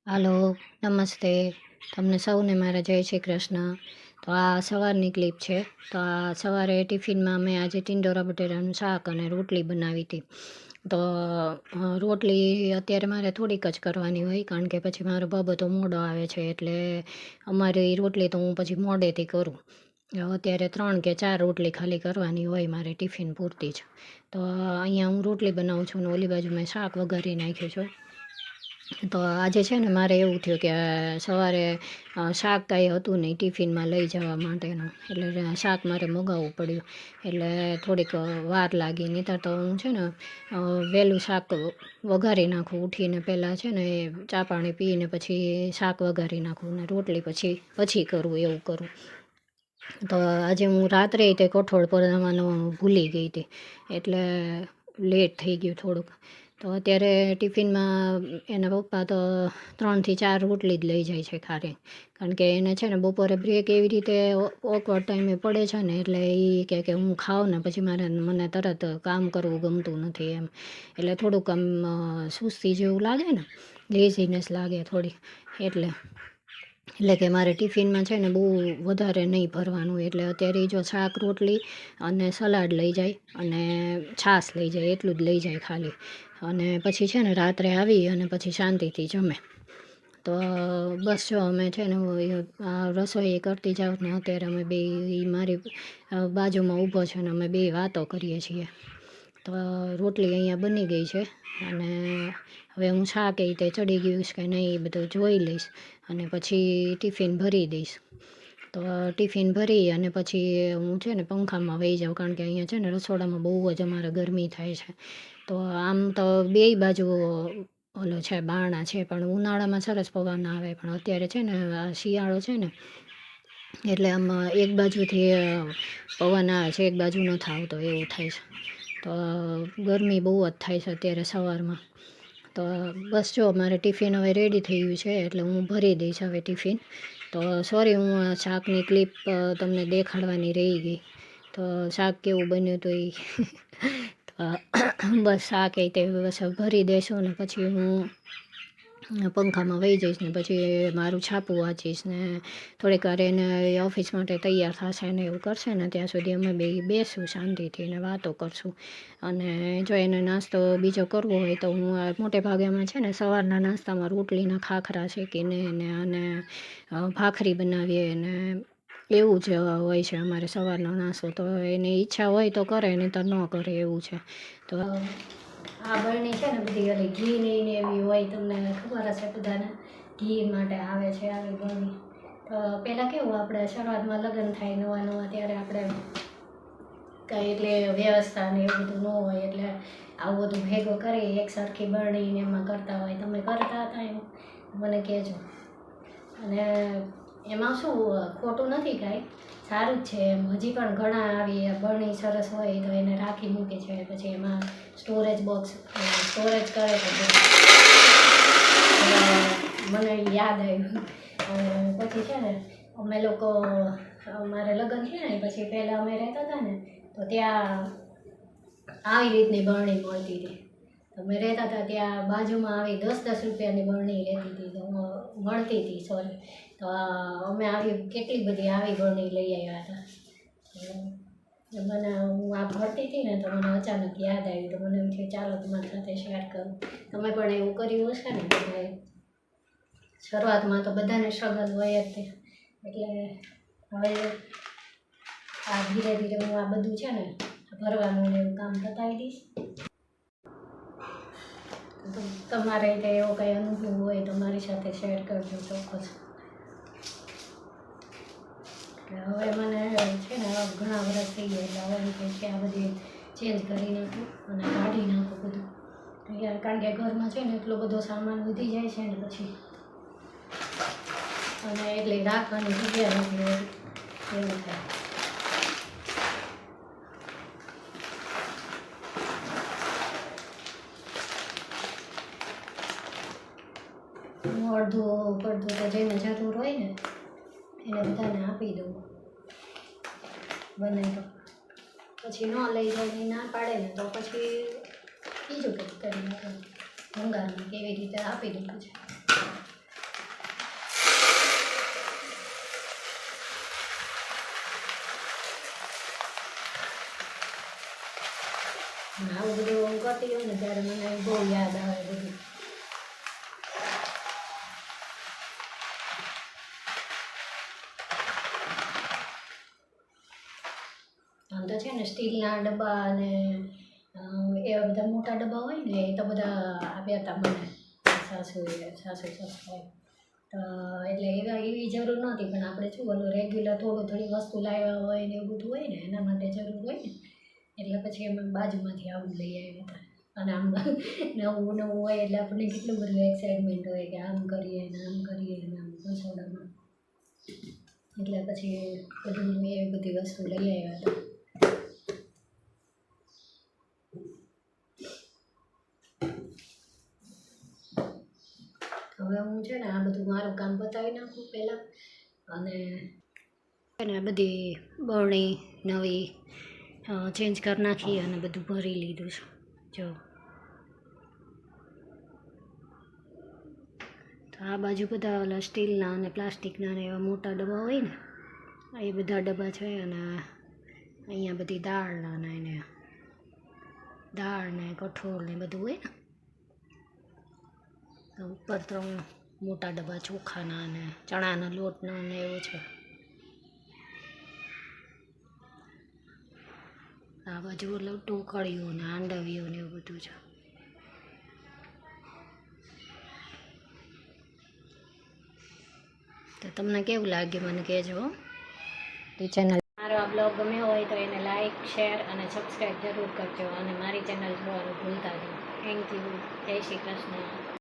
હાલો, નમસ્તે. તમને સૌને મારા જય શ્રી કૃષ્ણ. તો આ સવારની ક્લિપ છે. તો આ સવારે ટિફિનમાં મેં આજે ટિંડોરા બટેટાનું શાક અને રોટલી બનાવી હતી. તો રોટલી અત્યારે મારે થોડીક જ કરવાની હોય, કારણ કે પછી મારો બાબો તો મોડો આવે છે, એટલે અમારી રોટલી તો હું પછી મોડેથી કરું. અત્યારે 3 કે 4 રોટલી ખાલી કરવાની હોય મારે ટિફિન પૂરતી જ. તો અહીંયા હું રોટલી બનાવું છું અને ઓલી બાજુ મેં શાક વઘારી નાખ્યું છે. તો આજે છે ને મારે એવું થયું કે સવારે શાક કાંઈ હતું નહીં ટિફિનમાં લઈ જવા માટેનું, એટલે શાક મારે મગાવવું પડ્યું. એટલે થોડીક વાર લાગી, નહીંતર તો હું છે ને વહેલું શાક વઘારી નાખું. ઉઠીને પહેલાં છે ને એ ચા પાણી પીને પછી શાક વઘારી નાખું ને રોટલી પછી કરું, એવું કરું. તો આજે હું રાત્રે તે કઠોળ બનાવવાનું ભૂલી ગઈ હતી, એટલે લેટ થઈ ગયું થોડુંક. તો અત્યારે ટિફિનમાં એના પપ્પા તો 3 થી 4 રોટલી જ લઈ જાય છે ખાલી, કારણ કે એને છે ને બપોરે બ્રેક એવી રીતે ઓકવર્ડ ટાઈમે પડે છે ને, એટલે એ કે હું ખાઉં ને પછી મને તરત કામ કરવું ગમતું નથી એમ. એટલે થોડુંક આમ સુસ્તી જેવું લાગે ને, લેઝીનેસ લાગે થોડી, એટલે કે મારે ટિફિનમાં છે ને બહુ વધારે નહીં ભરવાનું. એટલે અત્યારે જો શાક રોટલી અને સલાડ લઈ જાય અને છાશ લઈ જાય, એટલું જ લઈ જાય ખાલી. અને પછી છે ને રાત્રે આવી અને પછી શાંતિથી જમે. તો બસ જો અમે છે ને આ રસોઈ કરતી જાઉં ને અત્યારે અમે બે મારી બાજુમાં ઊભો છે ને અમે બે વાતો કરીએ છીએ. તો રોટલી અહીંયા બની ગઈ છે અને હવે હું શાક એ રીતે ચડી ગયું છે કે નહીં એ બધું જોઈ લઈશ અને પછી ટિફિન ભરી દઈશ. તો ટિફિન ભરી અને પછી હું છે ને પંખામાં વહી જાઉં, કારણ કે અહીંયા છે ને રસોડામાં બહુ જ અમારે ગરમી થાય છે. તો આમ તો બેય બાજુ ઓલો છે, બારણા છે, પણ ઉનાળામાં સરસ પવન આવે, પણ અત્યારે છે ને શિયાળો છે ને, એટલે આમ એક બાજુથી પવન આવે છે, એક બાજુ નથી આવતો, એવું થાય છે. તો ગરમી બહુ જ થાય છે અત્યારે સવારમાં. તો બસ જો મારે ટિફિન હવે રેડી થઈ ગયું છે, એટલે હું ભરી દઈશ હવે ટિફિન. તો સોરી, હું આ શાકની ક્લિપ તમને દેખાડવાની રહી ગઈ. તો શાક કેવું બન્યું હતું એ તો બસ શાક એ તે બસ ભરી દેશું ને પછી હું પંખામાં વહી જઈશ ને પછી મારું છાપું વાંચીશ ને થોડીક વાર એને ઓફિસ માટે તૈયાર થશે ને એવું કરશે ને ત્યાં સુધી અમે બે બેસું શાંતિથી ને વાતો કરશું. અને જો એને નાસ્તો બીજો કરવો હોય તો હું મોટે ભાગે અમે છે ને સવારના નાસ્તામાં રોટલીના ખાખરા શેકીને અને ભાખરી બનાવીએ ને એવું જ હોય છે અમારે સવારનો નાસ્તો. તો એની ઈચ્છા હોય તો કરે, નહીં તો ન કરે, એવું છે. તો આ બરણી છે ને બધી ઓલી ઘીની ને એવી હોય, તમને ખબર હશે બધાને, ઘી માટે આવે છે આવી બરણી. તો પહેલાં કેવું આપણે શરૂઆતમાં લગ્ન થાય નવા ત્યારે આપણે કંઈ એટલે વ્યવસ્થા ને એવું બધું ન હોય, એટલે આવું બધું ભેગું કરી એક સરખી બરણી ને એમાં કરતા હોય. તમે કરતા હતા એમ? મને કહેજો. અને એમાં શું ખોટું નથી કાંઈ, સારું જ છે એમ. હજી પણ ઘણા આવી બરણી સરસ હોય તો એને રાખી મૂકે છે, પછી એમાં સ્ટોરેજ બોક્સ સ્ટોરેજ કરે છે. મને યાદ આવ્યું પછી છે ને અમે લોકો મારે લગ્ન થયા ને પછી પહેલાં અમે રહેતા હતા ને, તો ત્યાં આવી રીતની બરણી મળતી હતી. અમે રહેતા હતા ત્યાં બાજુમાં આવી 10-10 રૂપિયાની બરણી રહેતી હતી, તો મળતી હતી, સોરી. તો અમે આવી કેટલી બધી આવી બરણી લઈ આવ્યા હતા. મને હું આ ભરતી હતી ને તો મને અચાનક યાદ આવ્યું, તો મને એમ થયું ચાલો તમારી સાથે શેર કરું. તમે પણ એવું કર્યું હશે ને? એટલે શરૂઆતમાં તો બધાને સ્ટ્રગલ હોય જ તે, એટલે હવે આ ધીરે ધીરે હું આ બધું છે ને ભરવાનું ને એવું કામ બતાવી દઈશ. તો તમારે એવો કંઈ અનુભવ હોય તો મારી સાથે શેર કરજો ચોક્કસ. હવે મને છે ને ઘણા વર્ષ થઈ ગયા, એટલે હવે એમ કે આ બધી ચેન્જ કરી નાખું અને કાઢી નાખું બધું, કારણ કે ઘરમાં છે ને એટલો બધો સામાન વધી જાય છે ને પછી, અને એટલે રાખવાની જગ્યા નથી હોતી, એવું થાય. હું અડધું પડધું તો જેને જરૂર હોય ને એને બધાને આપી દઉં બને તો. પછી ન લઈ જાય ના પાડે ને તો પછી બીજું કંઈક કરી નાખે, ભંગારમાં કેવી રીતે આપી દઉં પછી. કરતી હોય ને ત્યારે મને બહુ યાદ આવે બધું. આમ તો છે ને સ્ટીલના ડબ્બા અને એવા બધા મોટા ડબ્બા હોય ને એ તો બધા આપ્યા હતા મને સાસુ સસરાએ. તો એટલે એવી જરૂર નહોતી, પણ આપણે શું બોલું રેગ્યુલર થોડી વસ્તુ લાવ્યા હોય ને એવું બધું હોય ને એના માટે જરૂર હોય ને, એટલે પછી અમે બાજુમાંથી આવું લઈ આવ્યા હતા. અને આમ નવું હોય એટલે આપણને કેટલું બધું એક્સાઇટમેન્ટ હોય કે આમ કરીએ ને આમ રસોડામાં. એટલે પછી બધું એ બધી વસ્તુ લઈ આવ્યા હતા. હવે હું છે ને આ બધું મારું કામ પતાવી નાખું પહેલાં, અને છે ને બધી બરણી નવી ચેન્જ કરી નાખી અને બધું ભરી લીધું છે. જો તો આ બાજુ બધા ઓલા સ્ટીલના અને પ્લાસ્ટિકના ને એવા મોટા ડબ્બા હોય ને એ બધા ડબ્બા છે, અને અહીંયા બધી દાળ ને કઠોળ ને બધું હોય ને. ઉપર 3 મોટા ડબ્બા ચોખાના અને ચણાના લોટના ને એવું છે. આ બાજુ ટોકળીઓ ને આંડવીઓ ને એવું બધું છે. તો તમને કેવું લાગ્યું મને કહેજો. ચેનલ મારો આ બ્લોગ ગમ્યો હોય તો એને લાઈક, શેર અને સબસ્ક્રાઈબ જરૂર કરજો, અને મારી ચેનલ જોવાનું ભૂલતા નહીં. Thank you. જય શ્રી કૃષ્ણ.